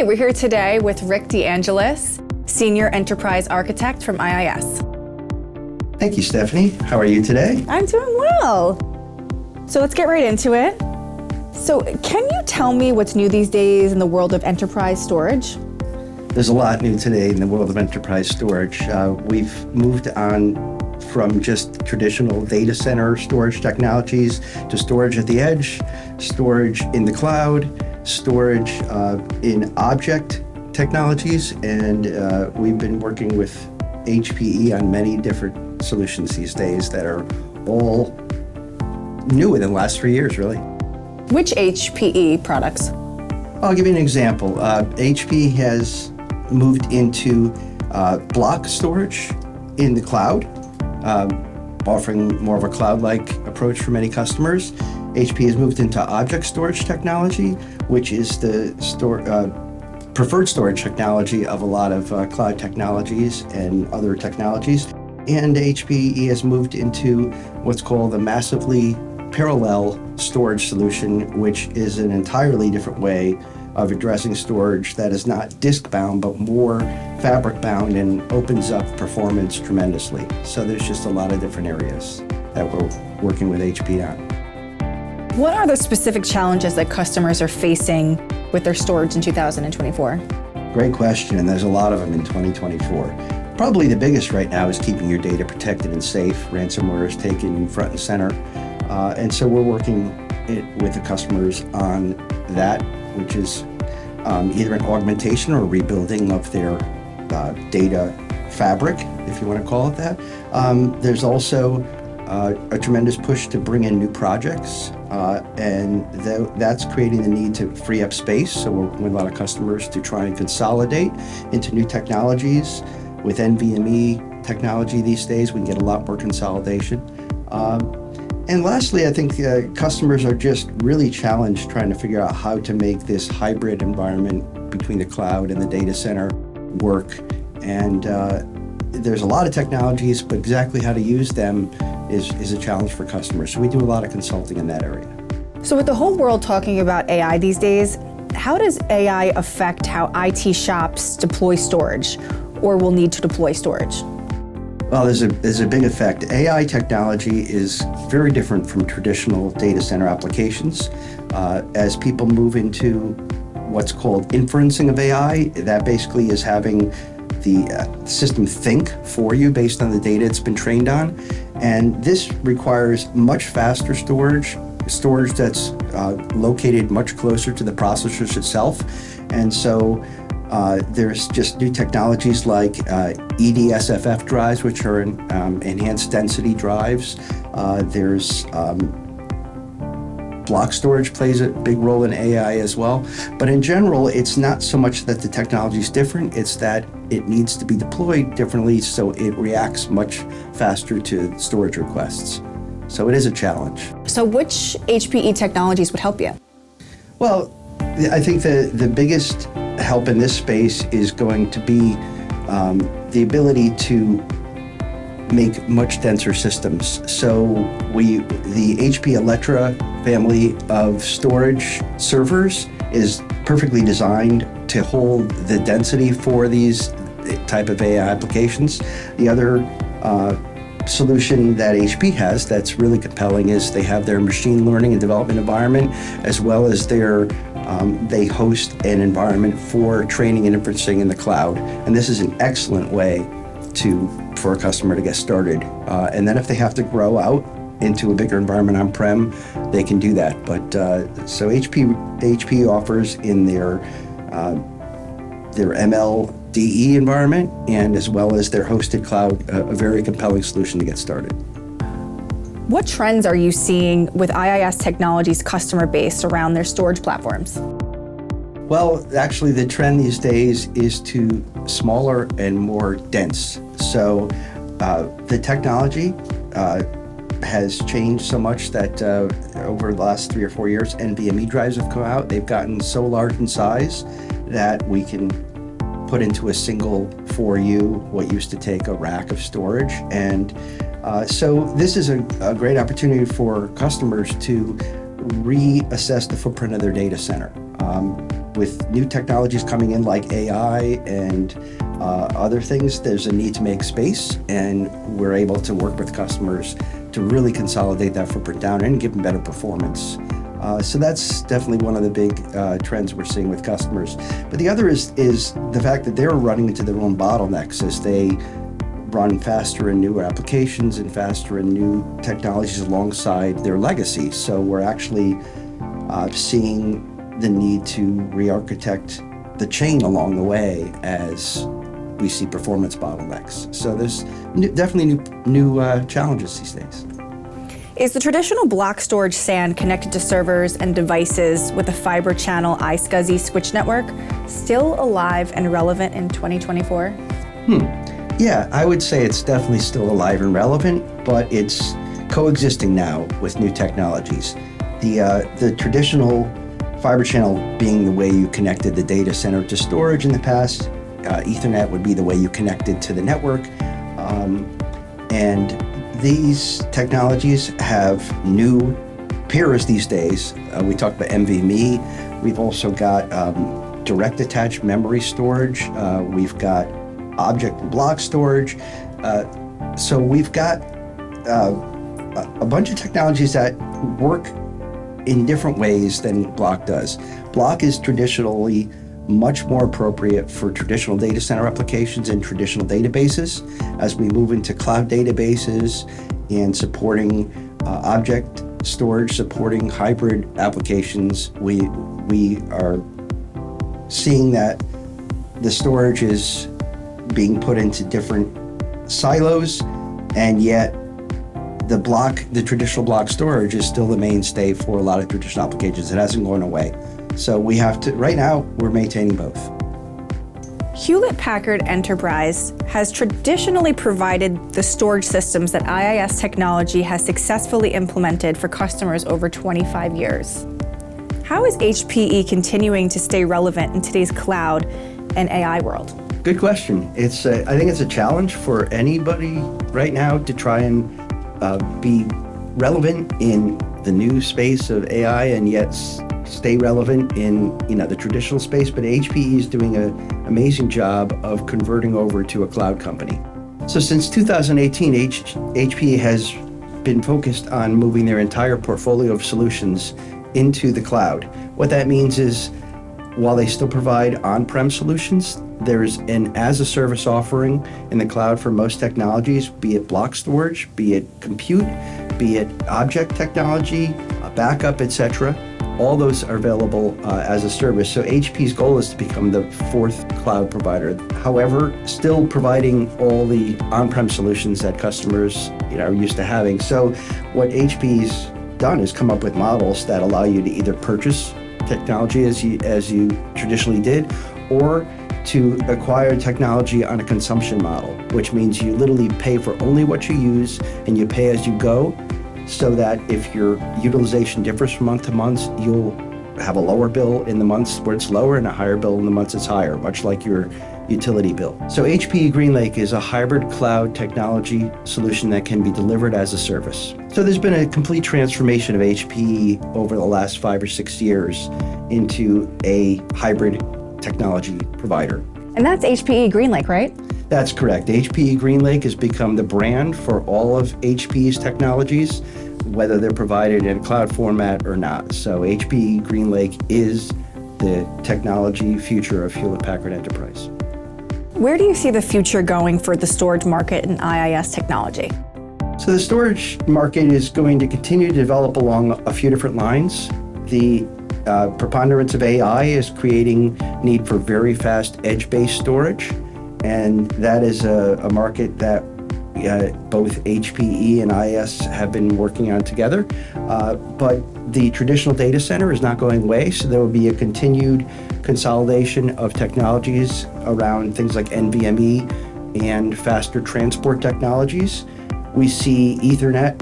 Hi, we're here today with Rick DeAngelis, Senior Enterprise Architect from IIS. Thank you, Stephanie. How are you today? I'm doing well. So let's get right into it. So can you tell me what's new these days in the world of enterprise storage? There's a lot new today in the world of enterprise storage. We've moved on from just traditional data center storage technologies to storage at the edge, storage in the cloud, storage in object technologies, and we've been working with HPE on many different solutions these days that are all new within the last 3 years, really. Which HPE products? I'll give you an example. HPE has moved into block storage in the cloud, offering more of a cloud-like approach for many customers. HP has moved into object storage technology, which is the preferred storage technology of a lot of cloud technologies and other technologies. And HPE has moved into what's called a massively parallel storage solution, which is an entirely different way of addressing storage that is not disk-bound, but more fabric-bound and opens up performance tremendously. So there's just a lot of different areas that we're working with HP on. What are the specific challenges that customers are facing with their storage in 2024? Great question, and there's a lot of them in 2024. Probably the biggest right now is keeping your data protected and safe. Ransomware is taken front and center. And so we're working with the customers on that, which is either an augmentation or rebuilding of their data fabric, if you want to call it that. There's also a tremendous push to bring in new projects, and that's creating the need to free up space. So we're working with a lot of customers to try and consolidate into new technologies. With NVMe technology these days, we can get a lot more consolidation. And lastly, I think customers are just really challenged trying to figure out how to make this hybrid environment between the cloud and the data center work. And there's a lot of technologies, but exactly how to use them is a challenge for customers. So we do a lot of consulting in that area. So with the whole world talking about AI these days, how does AI affect how IT shops deploy storage or will need to deploy storage? Well, there's a big effect. AI technology is very different from traditional data center applications. As people move into what's called inferencing of AI, that basically is having the system think for you based on the data it's been trained on. And this requires much faster storage that's located much closer to the processors itself. And so there's just new technologies like EDSFF drives, which are enhanced density drives. There's block storage plays a big role in AI as well. But in general, it's not so much that the technology is different, it's that it needs to be deployed differently so it reacts much faster to storage requests. So it is a challenge. So which HPE technologies would help you? Well, I think the biggest help in this space is going to be the ability to make much denser systems. So the HP Alletra family of storage servers is perfectly designed to hold the density for these type of AI applications. The other solution that HP has that's really compelling is they have their machine learning and development environment, as well as they host an environment for training and inferencing in the cloud. And this is an excellent way for a customer to get started. And then if they have to grow out into a bigger environment on-prem, they can do that. But so HP offers in their MLDE environment and as well as their hosted cloud, a very compelling solution to get started. What trends are you seeing with IIS Technologies' customer base around their storage platforms? Well, actually, the trend these days is to smaller and more dense. So the technology has changed so much that over the last 3 or 4 years, NVMe drives have come out. They've gotten so large in size that we can put into a single 4U what used to take a rack of storage. And so this is a great opportunity for customers to reassess the footprint of their data center. with new technologies coming in like AI and other things, there's a need to make space, and we're able to work with customers to really consolidate that footprint down and give them better performance. So that's definitely one of the big trends we're seeing with customers. But the other is the fact that they're running into their own bottlenecks as they run faster and newer applications and faster and new technologies alongside their legacy. So we're actually seeing the need to re-architect the chain along the way as we see performance bottlenecks. So there's definitely new challenges these days. Is the traditional block storage SAN connected to servers and devices with a fiber channel iSCSI switch network still alive and relevant in 2024? Yeah, I would say it's definitely still alive and relevant, but it's coexisting now with new technologies. The traditional fiber channel being the way you connected the data center to storage in the past, Ethernet would be the way you connected to the network, and these technologies have new peers these days. We talked about NVMe. We've also got direct attached memory storage. We've got object and block storage. So we've got a bunch of technologies that work in different ways than block does. Block is traditionally much more appropriate for traditional data center applications and traditional databases. As we move into cloud databases and supporting object storage, supporting hybrid applications, we are seeing that the storage is being put into different silos, and yet the traditional block storage is still the mainstay for a lot of traditional applications. It hasn't gone away. So we have to, right now, we're maintaining both. Hewlett-Packard Enterprise has traditionally provided the storage systems that IIS technology has successfully implemented for customers over 25 years. How is HPE continuing to stay relevant in today's cloud and AI world? Good question. I think it's a challenge for anybody right now to try and be relevant in the new space of AI and yet stay relevant in the traditional space. But HPE is doing an amazing job of converting over to a cloud company. So since 2018, HPE has been focused on moving their entire portfolio of solutions into the cloud. What that means is, while they still provide on-prem solutions, there's an as-a-service offering in the cloud for most technologies, be it block storage, be it compute, be it object technology, backup, etc. All those are available as a service. So HPE's goal is to become the fourth cloud provider. However, still providing all the on-prem solutions that customers are used to having. So what HPE's done is come up with models that allow you to either purchase technology as you traditionally did, or to acquire technology on a consumption model, which means you literally pay for only what you use and you pay as you go, so that if your utilization differs from month to month, you'll have a lower bill in the months where it's lower and a higher bill in the months it's higher, much like your utility bill. So HPE GreenLake is a hybrid cloud technology solution that can be delivered as a service. So there's been a complete transformation of HPE over the last 5 or 6 years into a hybrid technology provider. And that's HPE GreenLake, right? That's correct. HPE GreenLake has become the brand for all of HPE's technologies, whether they're provided in a cloud format or not. So HPE GreenLake is the technology future of Hewlett-Packard Enterprise. Where do you see the future going for the storage market and IIS technology? So the storage market is going to continue to develop along a few different lines. The preponderance of AI is creating need for very fast edge-based storage, and that is a market that both HPE and IIS have been working on together. But the traditional data center is not going away, so there will be a continued consolidation of technologies around things like NVMe and faster transport technologies. We see Ethernet,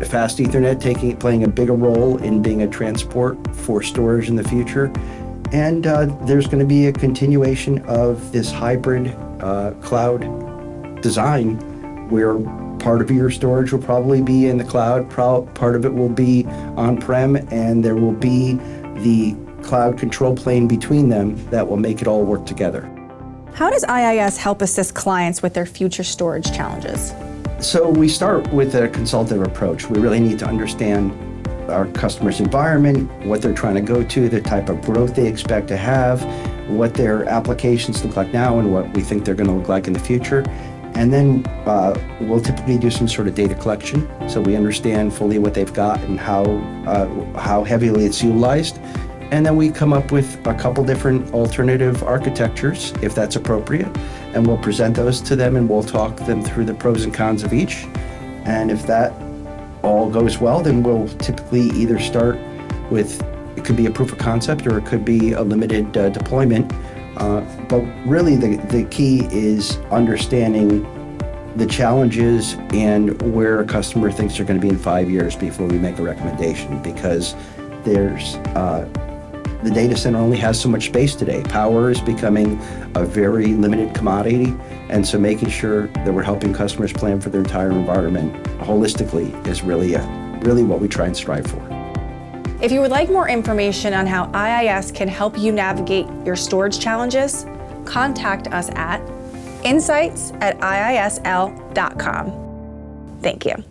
fast Ethernet playing a bigger role in being a transport for storage in the future. And there's going to be a continuation of this hybrid cloud design, where part of your storage will probably be in the cloud, part of it will be on-prem, and there will be the cloud control plane between them that will make it all work together. How does IIS help assist clients with their future storage challenges? So we start with a consultative approach. We really need to understand our customer's environment, what they're trying to go to, the type of growth they expect to have, what their applications look like now and what we think they're going to look like in the future. And then we'll typically do some sort of data collection so we understand fully what they've got and how heavily it's utilized. And then we come up with a couple different alternative architectures, if that's appropriate, and we'll present those to them and we'll talk them through the pros and cons of each. And if that all goes well, then we'll typically either start with, it could be a proof of concept or it could be a limited deployment. But really the key is understanding the challenges and where a customer thinks they're going to be in 5 years before we make a recommendation, because the data center only has so much space today. Power is becoming a very limited commodity, and so making sure that we're helping customers plan for their entire environment holistically is really what we try and strive for. If you would like more information on how IIS can help you navigate your storage challenges, contact us at insights@iisl.com. Thank you.